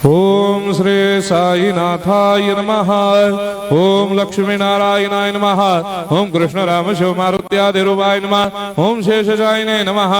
ओम श्री साईनाथाय नमः। ओम लक्ष्मी नारायणाय नमः। ओम कृष्ण राम शिव मारुत्यादिरूपाय नमः। ओम शेषशायिने नमः।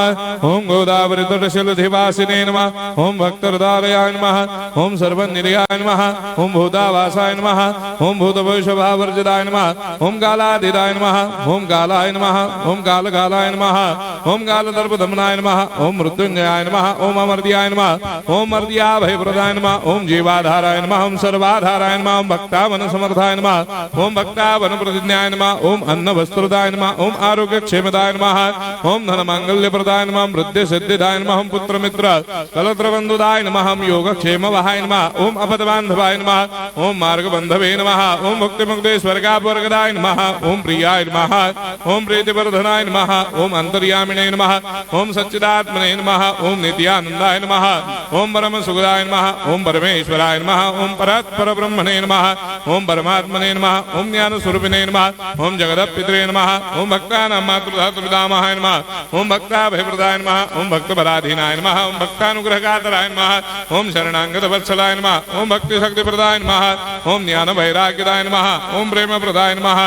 ओम गोदावरी तटशिलधिवासिने नमः। ओम भक्तहृदयाय नमः। ओम सर्वनिर्याय नमः। ओम भूतावासाय नमः। ओम भूतभविष्यभावर्जिताय नमः। ओम कालाधीराय नमः। ओम कालाय नमः। ओम कालकालाय नमः। ओम कालदर्पदमनाय नमः। ओम मृत्युंजयाय नमः। ओम अमर्त्याय नमः। ओम मर्त्याभयप्रदाय नमः। ओम जीवाधाराय नमः। ओम सर्वाधाराय नमः। ओम भक्तावन समर्थाय नमः। ओम भक्तावन प्रतिज्ञाय नमः। ओम अन्न वस्त्रदाय नमः। ओम आरोग्य क्षेमदाय नमः। ओम धन मांगल्य प्रदाय नमः। वृद्धि सिद्धिदाय नमः। ओम पुत्र मित्र कलत्र बंधुदाय नमः। ओम योग क्षेम वहाय नमः। ओम अपद बांधवाय नमः। ओम मार्ग बंधवे नमः। ओम मुक्ति मुक्ति स्वर्गापवर्गदाय नमः। ओम प्रियाय नमः। ओम प्रीतिवर्धनाय नमः। ओम अंतर्यामिने नमः। ओम सच्चिदात्मने नमः। ओम नित्यानंदाय नमः। ओम परम सुखदाय नमः। ओम परमेश्वराय नमः। ओम परात्पर ब्रह्मणे नमः। ओम परमात्मने नमः। ओम ज्ञान स्वरूपिणे नमः। ओम जगदपितरे नमः। ओम भक्तानां मातृधातुपितामहाय नमः। ओम भक्ताभयप्रदाय नमः। ओम भक्तपराधीनाय नमः। ओम भक्तानुग्रहकातराय नमः। ओम शरणागत वत्सलाय नमः। ओम भक्ति शक्तिप्रदाय नमः। ओम ज्ञान वैराग्यदाय नमः। ओम प्रेम प्रदाय नमः।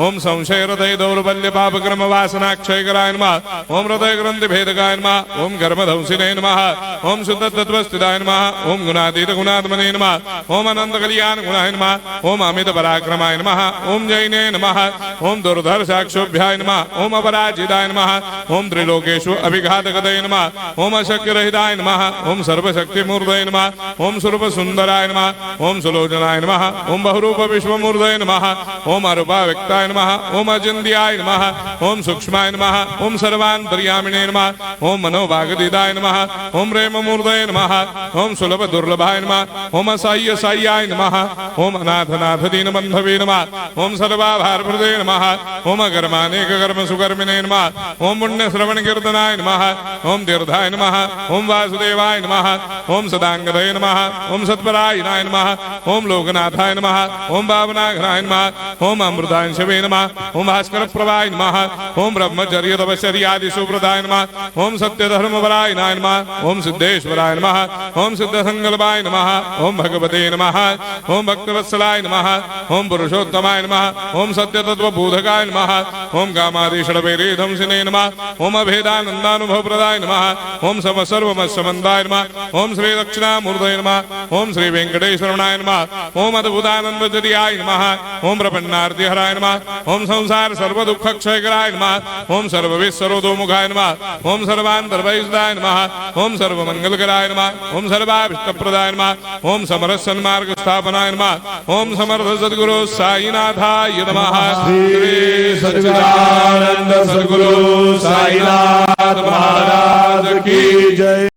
ओम संशय हृदय दौर्बल्य पाप कर्म वासना क्षयकराय नमः। ओम हृदय ग्रंथि भेदकाय नमः। ओम कर्मधंसिने नमः। ओम शुद्ध तत्वस्थिताय नमः। ओम गुणातीत गुणात्मने नमः। ओम अनंत कल्याण गुणाय नमः। ओम अमित पराक्रमाय नमः। ओम जैने नमः। ओम दुर्धर्षाक्षोभ्याय नमः। ओम अपराजिताय नमः। ओम त्रिलोकेषु अभिघातगतये नमः। ओम अशक्य रहिताय नमः। ओम सर्वशक्तिमूर्तये नमः। ओम स्वरूप सुंदराय नमः। ओम सुलोचनाय नमः। ओम बहुरूप विश्वमूर्तये नमः। ओम अरूपाव्यक्ताय नमः। ओम अचिन्त्याय नमः। ओम सूक्ष्माय नमः। ओम सर्वान्तर्यामिने नमः। ओम मनोभागदिदाय नमः। ओम प्रेममूर्तये नमः। ओम सुलभ दुर्लभाय नमः। ओम असाह्य साह्याय नमः। ओम अनाथनाथ दीनबन्धवे नमः। ओम सर्वाभारप्रदे नमः। ओम अकर्मानेक कर्म सुकर्मिणे नमः। ओम पुण्य श्रवण कीर्तनाय नमः। ओम तीर्थाय नमः। ओम वासुदेवाय नमः। ओम सदांगदये नमः। ओम सत्परायणाय नमः। ओम लोकनाथाय नमः। ओम भावनाघनाय नमः। ओम अमृतांशवे नमः। ओम भास्कर प्रभाय नमः। ओम ब्रह्मचर्य तपश्चर्यादि सुप्रदाय नमः। ओम सत्यधर्मपरायणाय नमः। ओम सिद्धेश्वराय नमः। ओम सिद्ध संकल्पाय नमः। ओम भगवते नमः। ओम भक्तवत्सलाय नमः। ओम पुरुषोत्तमाय नमः। ओम सत्य तत्वबोधकाय नमः। ओम कामादिषडवैरेधंसिने नमः। ओम अभेदानंदानुभव प्रदाय नमः। ओम सर्वमस्समन्दाय नमः। ओम श्री दक्षिणामूर्तये नमः। ओम श्री वेंकटेश्वरनाय नमः। ओम अद्भुतानंदचर्याय नमः। ओम प्रपन्नार्तिहराय नमः। ओम संसार सर्व दुख क्षयकराय नमः। ओम सर्वविश्वरोधोमुखाय नमः। ओम सर्वान्तर्भयदाय नमः। ओम सर्वमंगलकराय नमः। ओम सर्वाभिष्टप्रदाय नमः। ओम समरस सन्मार्ग स्थापनाय नमः। ओम समर्थ सद्गुरु साईनाथाय नमः। श्री सच्चिदानंद सद्गुरु साईनाथ महाराज की जय।